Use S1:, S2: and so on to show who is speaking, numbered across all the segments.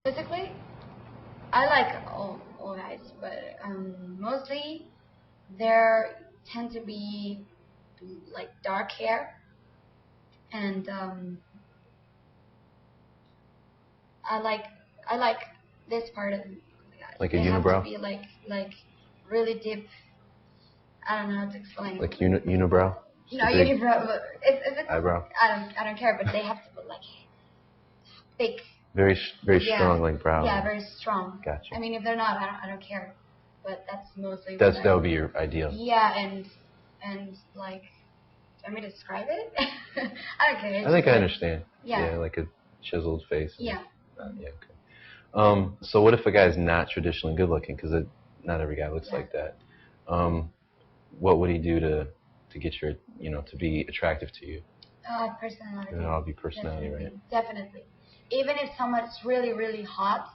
S1: Physically, I like all guys, but mostly there tend to be like dark hair, and I like this part of the guys.
S2: Like a
S1: they
S2: unibrow?
S1: have to be like really deep. I don't know how to explain.
S2: Like unibrow?
S1: No, unibrow. But if it's
S2: eyebrow?
S1: I don't care, but they have to be like thick.
S2: Very strong, like brow.
S1: Yeah, very strong.
S2: Gotcha.
S1: I mean, if they're not, I don't care. But that's mostly.
S2: That would be your ideal.
S1: Yeah, and like, do you want me to describe it? I don't care.
S2: I think I understand.
S1: Yeah.
S2: Yeah, like a chiseled face.
S1: Yeah.
S2: Yeah. Okay. So what if a guy's not traditionally good looking? Because not every guy looks like that. What would he do to get your, to be attractive to you?
S1: Personality.
S2: It'll all be personality,
S1: Definitely.
S2: right?
S1: Definitely. Even if someone's really, really hot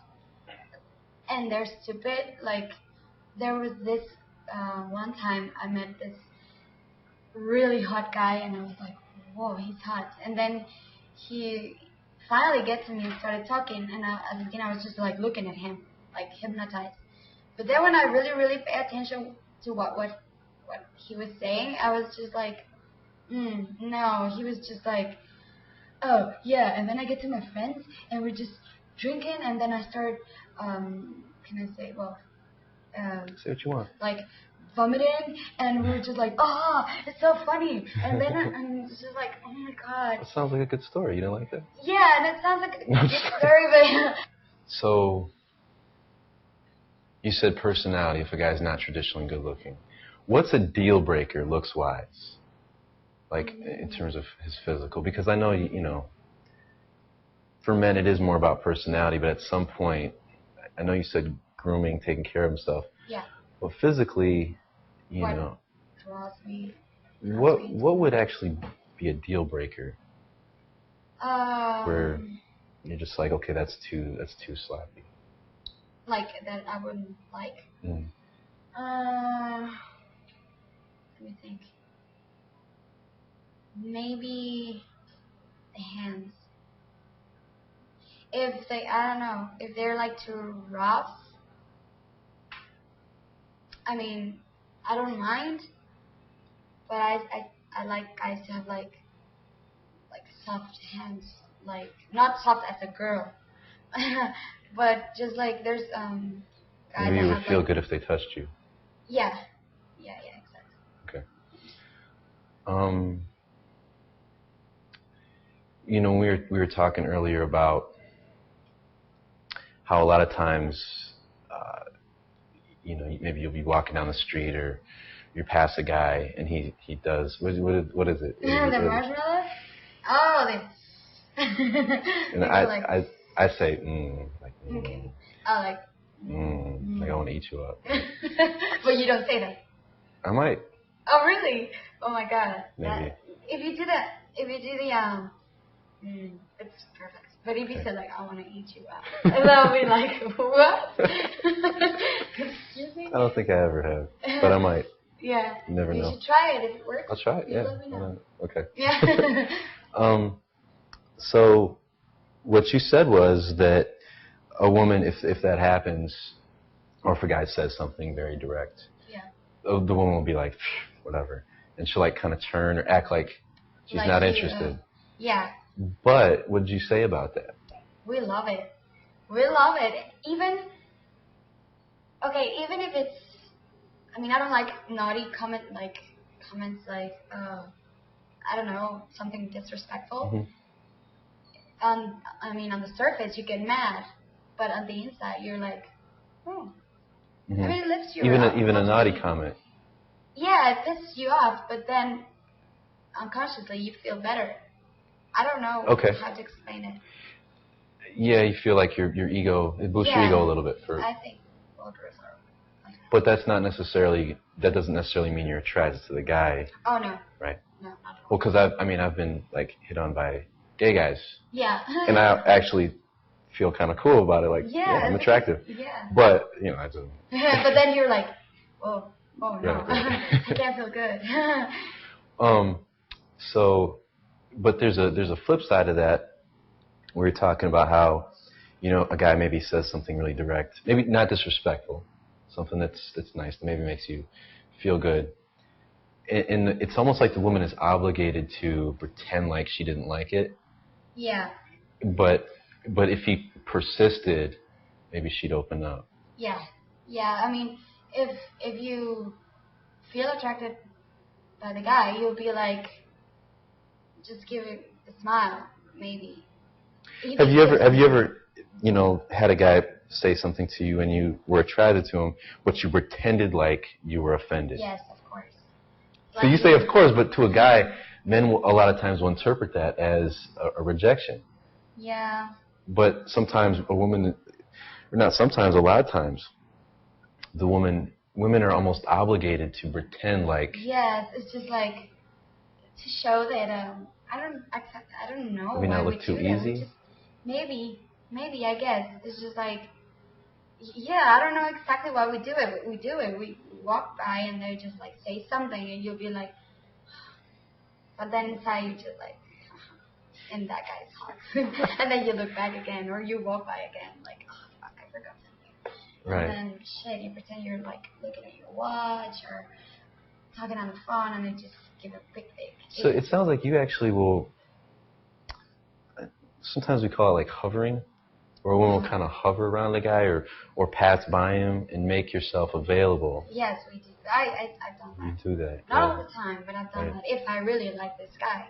S1: and they're stupid, like there was this one time I met this really hot guy and I was like, whoa, he's hot. And then he finally gets to me and started talking, and I was just like looking at him, like hypnotized. But then when I really, really pay attention to what he was saying, I was just like, no. He was just like, oh yeah. And then I get to my friends and we're just drinking, and then I start, can I say, well,
S2: say what you want.
S1: like vomiting, and we were just like, oh, it's so funny. And then I'm just like, oh my god.
S2: That sounds like a good story. You don't like that?
S1: Yeah, and it sounds like a good story, but.
S2: So, you said personality if a guy's not traditionally good looking. What's a deal breaker looks wise? Like in terms of his physical? Because I know, for men it is more about personality, but at some point, I know you said grooming, taking care of himself.
S1: Yeah.
S2: But physically, what would actually be a deal breaker? Where you're just like, okay, that's too sloppy.
S1: Like that I wouldn't like. Let me think. Maybe the hands. If they're like too rough. I mean, I don't mind, but I like guys to have like soft hands, like not soft as a girl, but just like there's guys.
S2: Maybe you would feel good if they touched you.
S1: Yeah, exactly.
S2: Okay. We were talking earlier about how a lot of times, maybe you'll be walking down the street or you pass a guy and he does what is it?
S1: The marshmallow? Oh,
S2: and I say
S1: Okay. Oh, like
S2: like I want to eat you up.
S1: But you don't say that.
S2: I might.
S1: Oh really? Oh my god.
S2: Maybe.
S1: If you do the it's perfect. But if you said like I want to eat you up, that'll be like what? Excuse me?
S2: I don't think I ever have, but I might.
S1: Yeah.
S2: You never know.
S1: You should try it if it works.
S2: I'll try it.
S1: You let me know.
S2: Okay.
S1: Yeah.
S2: So what you said was that a woman, if that happens, or if a guy says something very direct, the woman will be like, whatever, and she'll like kind of turn or act like she's not interested.
S1: Yeah.
S2: But what did you say about that?
S1: We love it. We love it. Even if it's, I mean, I don't like naughty comments like, I don't know, something disrespectful. Mm-hmm. I mean, on the surface you get mad, but on the inside you're like, oh. Mm-hmm. I mean, it lifts you up.
S2: Even a naughty comment.
S1: Yeah, it pisses you off, but then unconsciously you feel better. I don't know how to explain it.
S2: Yeah, you feel like your ego, it boosts your ego a little bit.
S1: I think vulgars are.
S2: But that doesn't necessarily mean you're attracted to the guy.
S1: Oh no.
S2: Right.
S1: No, not at all.
S2: Well, because I've been like hit on by gay guys.
S1: Yeah.
S2: And I actually feel kind of cool about it. Like, I'm attractive.
S1: Yeah.
S2: But I just.
S1: But then you're like, oh no,
S2: right.
S1: I can't feel good.
S2: So, but there's a flip side of that. Where you're talking about how, you know, a guy maybe says something really direct, maybe not disrespectful, something that's nice, that maybe makes you feel good. And it's almost like the woman is obligated to pretend like she didn't like it.
S1: Yeah.
S2: But if he persisted, maybe she'd open up.
S1: Yeah. Yeah. I mean, if you feel attracted by the guy, you'll be like, just give it a smile, maybe.
S2: Have you ever, you know, had a guy say something to you and you were attracted to him, but you pretended like you were offended?
S1: Yes, of course.
S2: So you say of course, but to a guy, men will, a lot of times will interpret that as a rejection.
S1: Yeah.
S2: But sometimes a woman, or not sometimes, a lot of times, women are almost obligated to pretend like.
S1: Yes, it's just like to show that I don't know.
S2: Maybe not look too easy.
S1: Just, maybe I guess it's just like, yeah, I don't know exactly why we do it. But we do it. We walk by and they just like say something and you'll be like, but then inside you just like, and that guy's hot. And then you look back again, or you walk by again, like, oh fuck, I forgot something.
S2: Right.
S1: And then shit, you pretend you're like looking at your watch or talking on the phone, and then just give a quick fake.
S2: So it sounds like you actually will. Sometimes we call it like hovering, or a woman will kind of hover around the guy, or pass by him and make yourself available.
S1: Yes, we do. I've done that.
S2: You do that.
S1: Not all the time, but I've done that. If I really like this guy.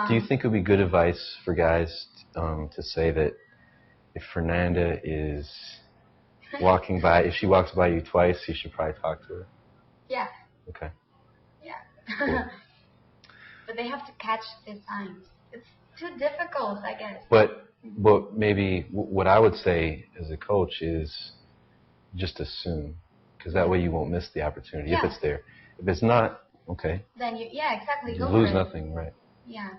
S2: Do you think it would be good advice for guys to say that if Fernanda is walking by, if she walks by you twice, you should probably talk to her?
S1: Yeah.
S2: Okay.
S1: Yeah.
S2: Cool.
S1: But they have to catch the signs. It's too difficult, I guess.
S2: But maybe what I would say as a coach is just assume, because that way you won't miss the opportunity if it's there. If it's not, okay.
S1: Then exactly.
S2: You lose nothing, right?
S1: Yeah,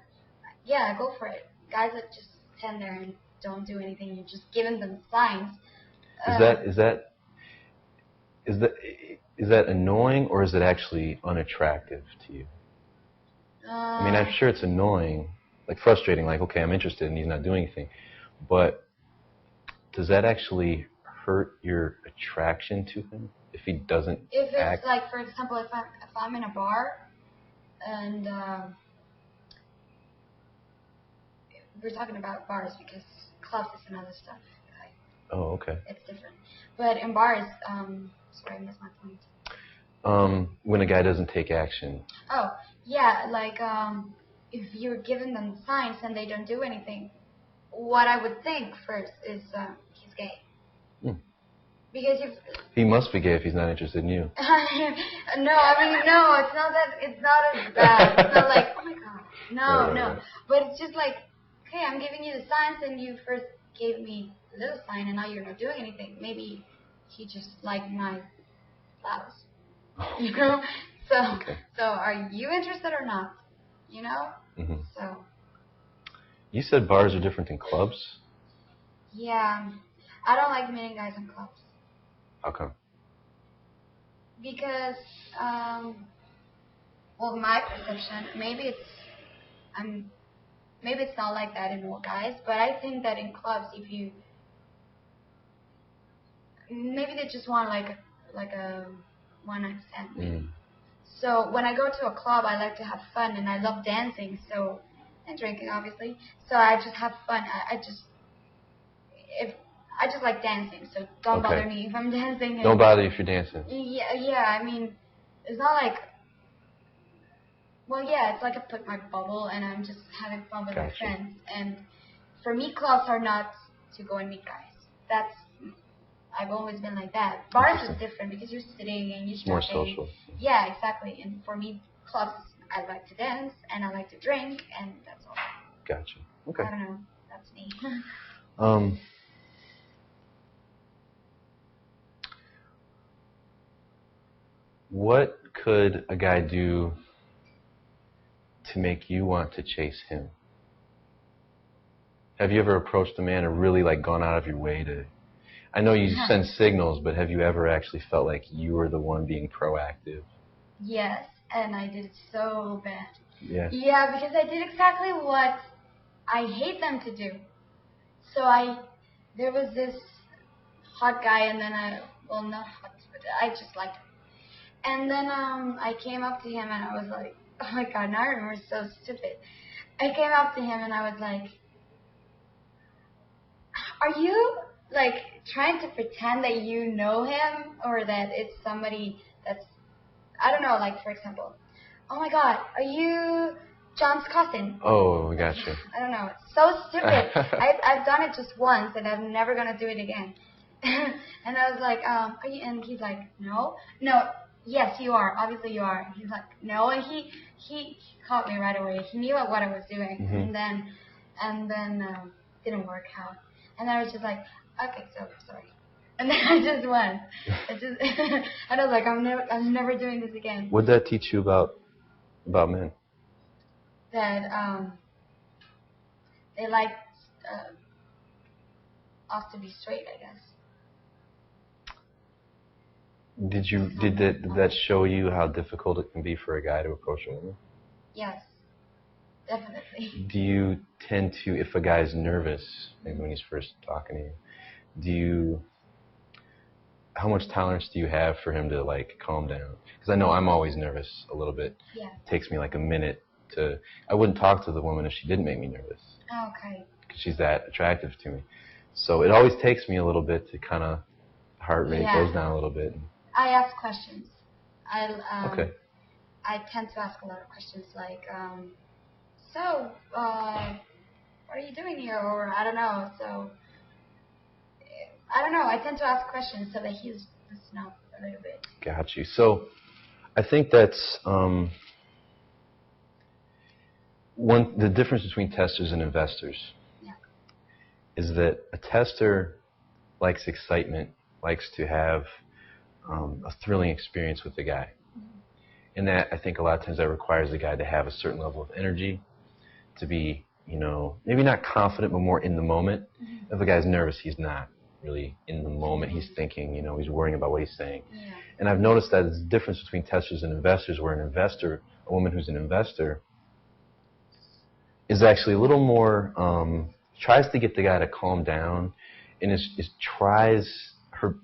S1: go for it. Guys that just stand there and don't do anything, you're just giving them signs.
S2: Is that annoying, or is it actually unattractive to you? I mean, I'm sure it's annoying, like frustrating, like, okay, I'm interested and he's not doing anything. But does that actually hurt your attraction to him if he doesn't
S1: If it's
S2: act?
S1: like, for example, if I'm in a bar and we're talking about bars because clubs is another stuff.
S2: Oh, okay.
S1: It's different. But in bars, sorry, I missed my point.
S2: When a guy doesn't take action.
S1: Oh, yeah, like if you're giving them signs and they don't do anything, what I would think first is he's gay. Because
S2: he must be gay if he's not interested in you.
S1: No, I mean, no, it's not that. It's not as bad. It's not like, oh my god, no. But it's just like, okay, I'm giving you the signs, and you first gave me a little sign, and now you're not doing anything. Maybe he just liked my flowers, you know. So are you interested or not? You know.
S2: Mm-hmm.
S1: So.
S2: You said bars are different than clubs.
S1: Yeah, I don't like meeting guys in clubs.
S2: How come?
S1: Because, well, my perception, maybe it's not like that in all guys, but I think that in clubs, maybe they just want like a one-night stand. So when I go to a club, I like to have fun, and I love dancing, and drinking, obviously. So I just have fun. I just like dancing, so don't bother me if I'm dancing.
S2: Don't bother you if you're dancing.
S1: Yeah. I mean, it's not like. Well, yeah, it's like I put my bubble and I'm just having fun with my friends. And for me, clubs are not to go and meet guys. I've always been like that. Bars is different because you're sitting and you're
S2: more social.
S1: Yeah, exactly. And for me, clubs, I like to dance and I like to drink, and that's all.
S2: Gotcha. Okay.
S1: I don't know. That's me.
S2: What could a guy do to make you want to chase him? Have you ever approached a man and really gone out of your way to? I know you send signals, but have you ever actually felt like you were the one being proactive?
S1: Yes, and I did it so bad.
S2: Yeah.
S1: Yeah, because I did exactly what I hate them to do. So I there was this hot guy, and then not hot, but I just liked him. And then I came up to him, and I was like, oh my God, now I remember, so stupid. I came up to him, and I was like, are you like trying to pretend that you know him, or that it's somebody that's, I don't know, like for example, oh my God, are you John's cousin?
S2: Oh, I got you.
S1: I don't know. It's so stupid. I've done it just once, and I'm never gonna do it again. And I was like, are you? And he's like, no, yes, you are. Obviously, you are. And he's like, no, and he caught me right away. He knew what I was doing, and then didn't work out. And I was just like, okay, so sorry. And then I just went. And I was like, I'm never doing this again.
S2: What did that teach you about men?
S1: That they like us to be straight, I guess.
S2: Did that show you how difficult it can be for a guy to approach a woman?
S1: Yes, definitely.
S2: Do you tend to, if a guy's nervous, maybe when he's first talking to you, how much tolerance do you have for him to like calm down? Because I know I'm always nervous a little bit.
S1: Yeah.
S2: It takes me like a minute to. I wouldn't talk to the woman if she didn't make me nervous.
S1: Okay.
S2: Because she's that attractive to me. So it always takes me a little bit to kind of heart rate goes down a little bit.
S1: I ask questions.
S2: Okay.
S1: I tend to ask a lot of questions like, so, what are you doing here? Or I don't know. So, I don't know. I tend to ask questions so that he's listen up a little bit.
S2: Got you. So, I think that's the difference between testers and investors.
S1: Yeah.
S2: Is that a tester likes excitement, likes to have a thrilling experience with the guy. And that, I think a lot of times that requires the guy to have a certain level of energy, to be, maybe not confident, but more in the moment. If a guy's nervous, he's not really in the moment. He's thinking, he's worrying about what he's saying. Yeah. And I've noticed that there's a difference between testers and investors, where a woman who's an investor, is actually a little more, tries to get the guy to calm down, and tries her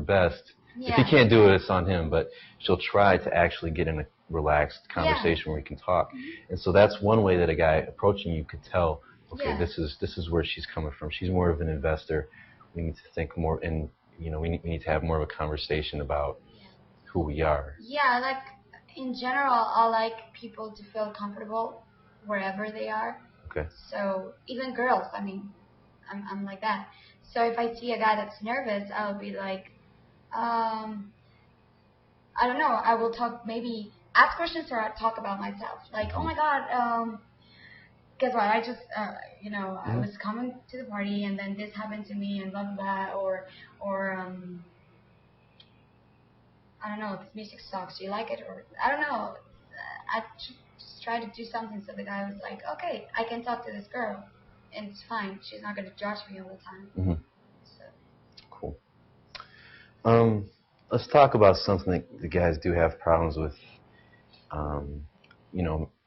S2: best. Yeah. If he can't do it, it's on him, but she'll try to actually get in a relaxed conversation where we can talk. And so that's one way that a guy approaching you could tell, okay, this is where she's coming from. She's more of an investor. We need to think more, and we need to have more of a conversation about who we are.
S1: Yeah, like in general, I like people to feel comfortable wherever they are.
S2: Okay. So
S1: even girls, I mean, I'm like that. So if I see a guy that's nervous, I'll be like, I don't know, I will maybe ask questions or talk about myself. Like, oh my God, guess what? I just, I was coming to the party and then this happened to me and blah, blah, blah. Or I don't know, this music sucks. Do you like it? Or I don't know. I just try to do something so the guy was like, okay, I can talk to this girl and it's fine. She's not going to judge me all the time. So.
S2: Cool. Let's talk about something that the guys do have problems with,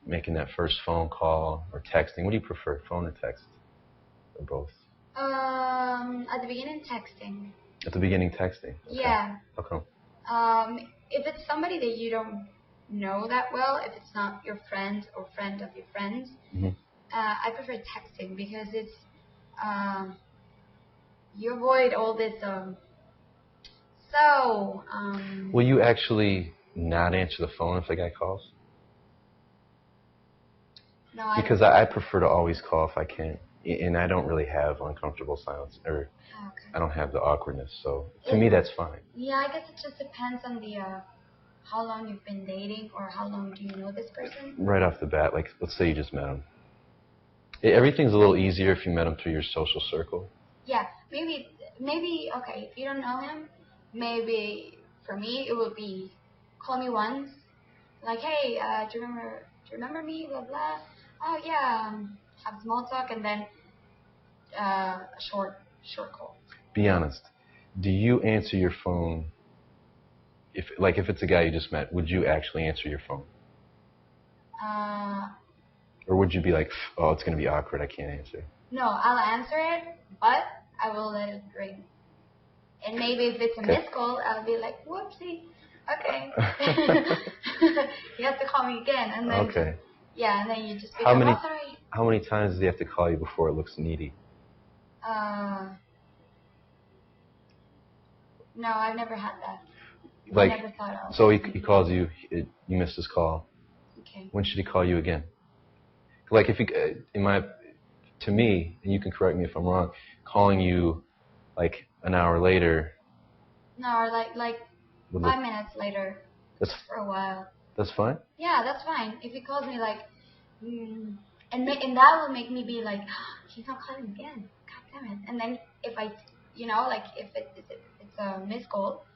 S2: making that first phone call or texting. What do you prefer, phone or text? Or both?
S1: At the beginning, texting.
S2: At the beginning, texting? Okay.
S1: Yeah.
S2: How come?
S1: If it's somebody that you don't know that well, if it's not your friend or friend of your friends, I prefer texting because it's, you avoid all this, will you actually not answer the phone if the guy calls? No,
S2: because I prefer to always call if I can, and I don't really have uncomfortable silence, or I don't have the awkwardness. So to me, that's fine.
S1: Yeah, I guess it just depends on the how long you've been dating or how long do you know this person.
S2: Right off the bat, like let's say you just met him. Everything's a little easier if you met him through your social circle.
S1: Yeah, maybe okay. If you don't know him, maybe for me it would be call me once, like hey, do you remember me? Blah blah. Oh yeah, have small talk and then a short call.
S2: Be honest. Do you answer your phone? If it's a guy you just met, would you actually answer your phone? Or would you be like, oh, it's gonna be awkward, I can't answer?
S1: No, I'll answer it, but I will let it ring. And maybe if it's a missed call, I'll be like, whoopsie. Okay. You have to call me again. And then, yeah, and then you just be like, oh, sorry.
S2: How many times does he have to call you before it looks needy?
S1: No, I've never had that.
S2: Like,
S1: I never thought of.
S2: So he calls you, you missed his call.
S1: Okay.
S2: When should he call you again? Like, if he, to me, and you can correct me if I'm wrong, calling you like an hour later.
S1: No, or like 5 minutes later.
S2: That's
S1: for a while.
S2: That's fine?
S1: Yeah, that's fine. If he calls me like, and that will make me be like, oh, he's not calling again. God damn it. And then if I, like if it's a missed call,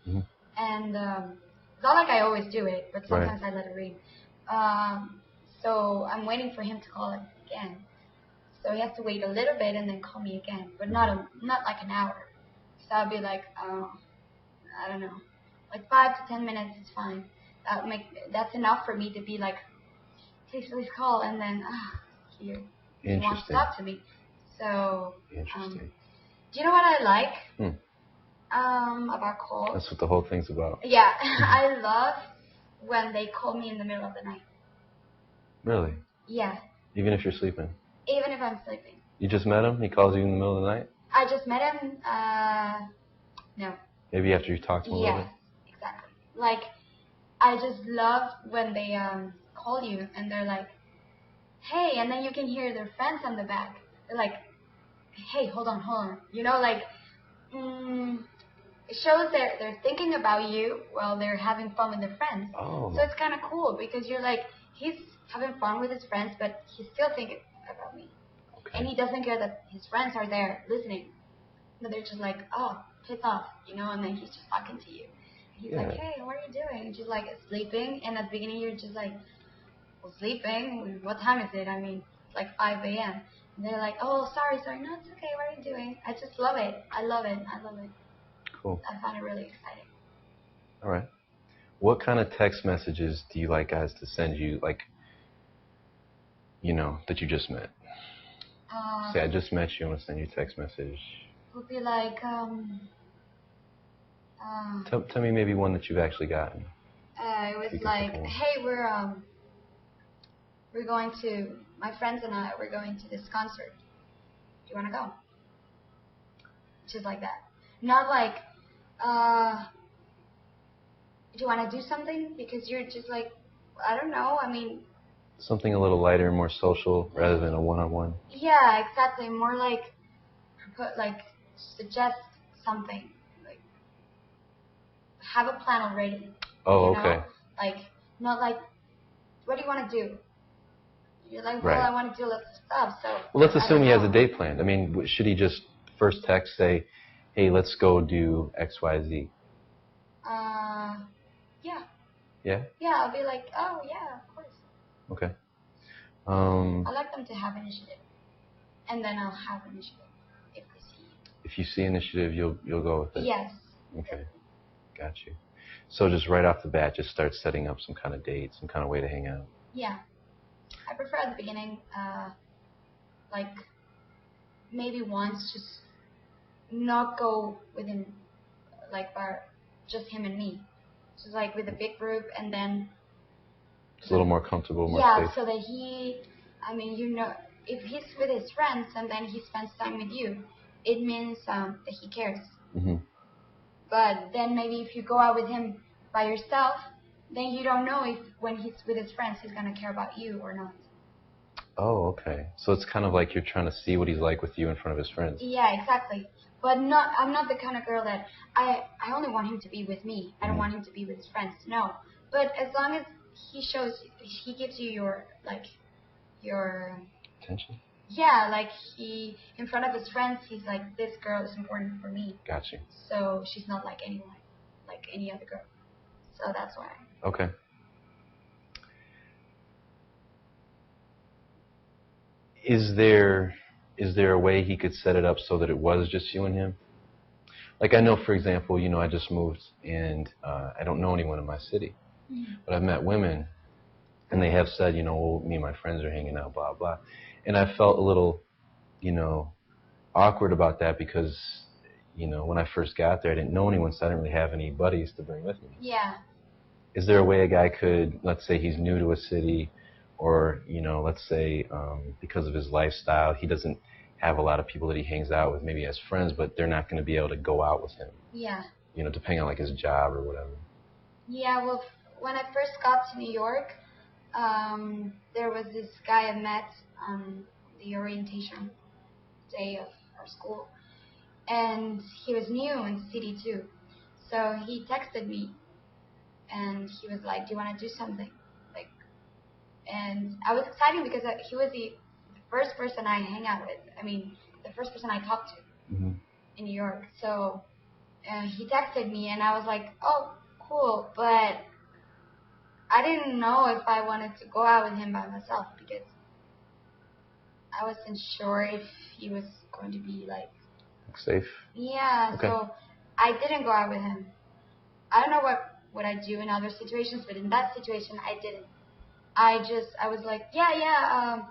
S1: and it's not like I always do it, but sometimes I let it ring. So I'm waiting for him to call again. So he has to wait a little bit and then call me again, but not like an hour. So I'll be like, I don't know, like 5 to 10 minutes is fine. That's enough for me to be like, please call, and then he wants to talk to me. So
S2: interesting.
S1: Do you know what I like about calls?
S2: That's what the whole thing's about.
S1: Yeah, I love when they call me in the middle of the night.
S2: Really?
S1: Yeah.
S2: Even if you're sleeping?
S1: Even if I'm sleeping.
S2: You just met him? He calls you in the middle of the night?
S1: I just met him. No.
S2: Maybe after you talked to him a little bit?
S1: Yeah, exactly. Like, I just love when they call you and they're like, hey, and then you can hear their friends on the back. They're like, hey, hold on. Like, it shows they're thinking about you while they're having fun with their friends.
S2: Oh.
S1: So it's kind of cool because you're like, he's having fun with his friends, but he's still thinking about me. Okay. And he doesn't care that his friends are there listening. But they're just like, oh, piss off, and then he's just talking to you. He's like, hey, what are you doing? And just like sleeping. And at the beginning, you're just like, well, sleeping? What time is it? I mean, it's like 5 a.m. And they're like, oh, sorry. No, it's okay. What are you doing? I just love it. I love it.
S2: Cool.
S1: I find it really exciting.
S2: All right. What kind of text messages do you like guys to send you, like, that you just met? Say, I just met you. I want to send you a text message.
S1: Would be like,
S2: tell me maybe one that you've actually gotten.
S1: It was like, hey, we're going to, my friends and I, we're going to this concert. Do you want to go? Just like that. Not like, do you want to do something? Because you're just like, I don't know. I mean,
S2: something a little lighter, more social, rather than a one-on-one.
S1: Yeah, exactly. More like, suggest something. Like, have a plan already.
S2: Oh, okay.
S1: Like, not like, what do you want to do? You're like, well, I want to do lots of stuff. So.
S2: Well, let's assume he has a date planned. I mean, should he just first text, say, hey, let's go do X, Y, Z?
S1: Yeah.
S2: Yeah?
S1: Yeah, I'll be like, oh, yeah, of course.
S2: Okay.
S1: I like them to have initiative. And then I'll have initiative if I see.
S2: If you see initiative, you'll go with it?
S1: Yes.
S2: Okay. Got you. So just right off the bat, just start setting up some kind of date, some kind of way to hang out.
S1: Yeah. I prefer at the beginning, like, maybe once, just not go within, like, just him and me. Just like with a big group, and then
S2: it's a little more comfortable, more safe.
S1: So that if he's with his friends and then he spends time with you, it means that he cares.
S2: Mm-hmm.
S1: But then maybe if you go out with him by yourself, then you don't know if when he's with his friends he's gonna care about you or not.
S2: Oh, okay. So it's kind of like you're trying to see what he's like with you in front of his friends.
S1: Yeah, exactly. But I'm not the kind of girl that I only want him to be with me. I don't want him to be with his friends. No. But as long as he gives you your
S2: attention.
S1: Yeah, like in front of his friends, he's like, this girl is important for me.
S2: Got you.
S1: So she's not like anyone, like any other girl. So that's why.
S2: Okay. Is there a way he could set it up so that it was just you and him? Like, I know, for example, I just moved and I don't know anyone in my city. Mm-hmm. But I've met women and they have said, well, me and my friends are hanging out, blah, blah. And I felt a little, awkward about that because, when I first got there, I didn't know anyone, so I didn't really have any buddies to bring with me.
S1: Yeah.
S2: Is there a way a guy could, let's say he's new to a city, or, let's say because of his lifestyle, he doesn't have a lot of people that he hangs out with, maybe as friends, but they're not going to be able to go out with him.
S1: Yeah.
S2: Depending on like his job or whatever.
S1: Yeah, well, when I first got to New York, there was this guy I met on the orientation day of our school, and he was new in the city too. So he texted me, and he was like, "Do you want to do something?" Like, and I was excited because he was the first person I hang out with. I mean, the first person I talked to in New York. So he texted me, and I was like, "Oh, cool," but I didn't know if I wanted to go out with him by myself because I wasn't sure if he was going to be like
S2: safe.
S1: Yeah,
S2: okay.
S1: So I didn't go out with him. I don't know what I do in other situations, but in that situation I didn't. I was like, yeah,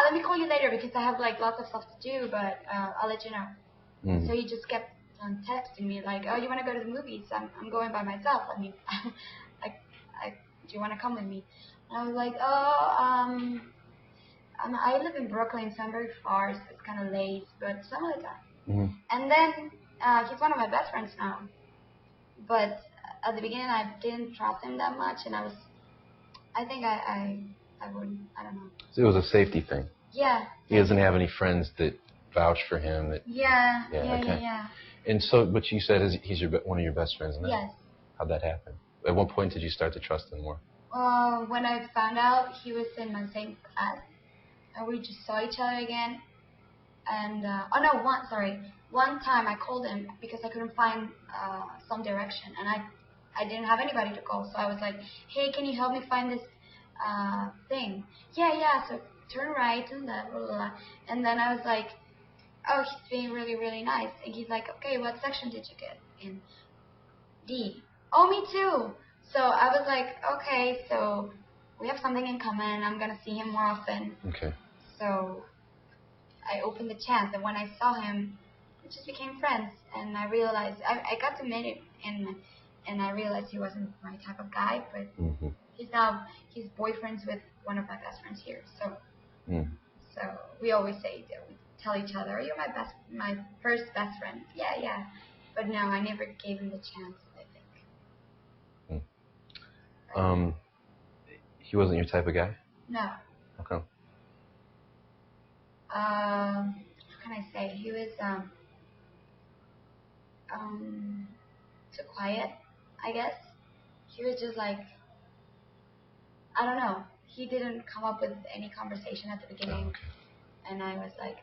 S1: let me call you later because I have like lots of stuff to do, but I'll let you know. So he just kept on texting me like, "Oh, you want to go to the movies? I'm going by myself. I mean, do you want to come with me?" And I was like, "Oh, I live in Brooklyn, so I'm very far, so it's kind of late, but some other time." And then he's one of my best friends now. But at the beginning, I didn't trust him that much, and I think I wouldn't. I don't know.
S2: So it was a safety thing.
S1: Yeah.
S2: He doesn't have any friends that vouch for him.
S1: Yeah.
S2: And so, what you said is he's one of your best friends now?
S1: Yes.
S2: How'd that happen? At what point did you start to trust him more?
S1: When I found out he was in my same class, and we just saw each other again. And one time I called him because I couldn't find some direction, and I didn't have anybody to call, so I was like, "Hey, can you help me find this thing?" Yeah. So turn right and that, blah, blah, blah. And then I was like, "Oh, he's being really, really nice." And he's like, "Okay, what section did you get in?" D. "Oh, me too." So I was like, "Okay, so we have something in common. I'm gonna see him more often."
S2: Okay.
S1: So I opened the chance, and when I saw him, we just became friends. And I realized I got to meet him, and I realized he wasn't my type of guy. But he's boyfriends with one of my best friends here. So we always say that we tell each other, "You're my first best friend." Yeah. But no, I never gave him the chance. I think.
S2: He wasn't your type of guy?
S1: No.
S2: How come?
S1: How can I say? He was too quiet, I guess. He was just like, I don't know. He didn't come up with any conversation at the beginning.
S2: Okay.
S1: And I was like,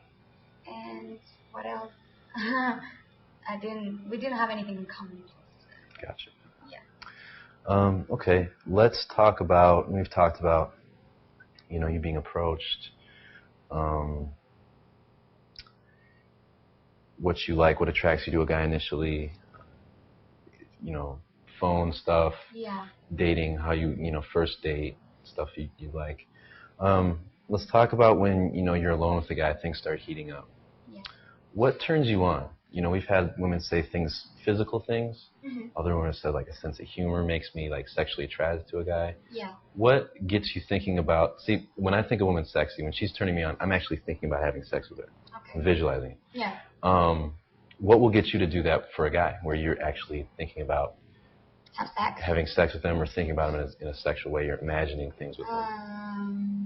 S1: and what else? We didn't have anything in common.
S2: Gotcha.
S1: Yeah.
S2: Okay, let's talk about, we've talked about, you being approached, what you like, what attracts you to a guy initially, phone stuff, dating, how you, first date, stuff you like. Let's talk about when, you're alone with a guy, things start heating up.
S1: Yeah.
S2: What turns you on? We've had women say things, physical things. Other women have said like a sense of humor makes me like sexually attracted to a guy.
S1: Yeah.
S2: What gets you thinking about, see, when I think a woman's sexy, when she's turning me on, I'm actually thinking about having sex with her.
S1: Okay.
S2: I'm visualizing it.
S1: Yeah.
S2: What will get you to do that for a guy, where you're actually thinking about
S1: have sex?
S2: Having sex with them or thinking about them in a sexual way, you're imagining things with them?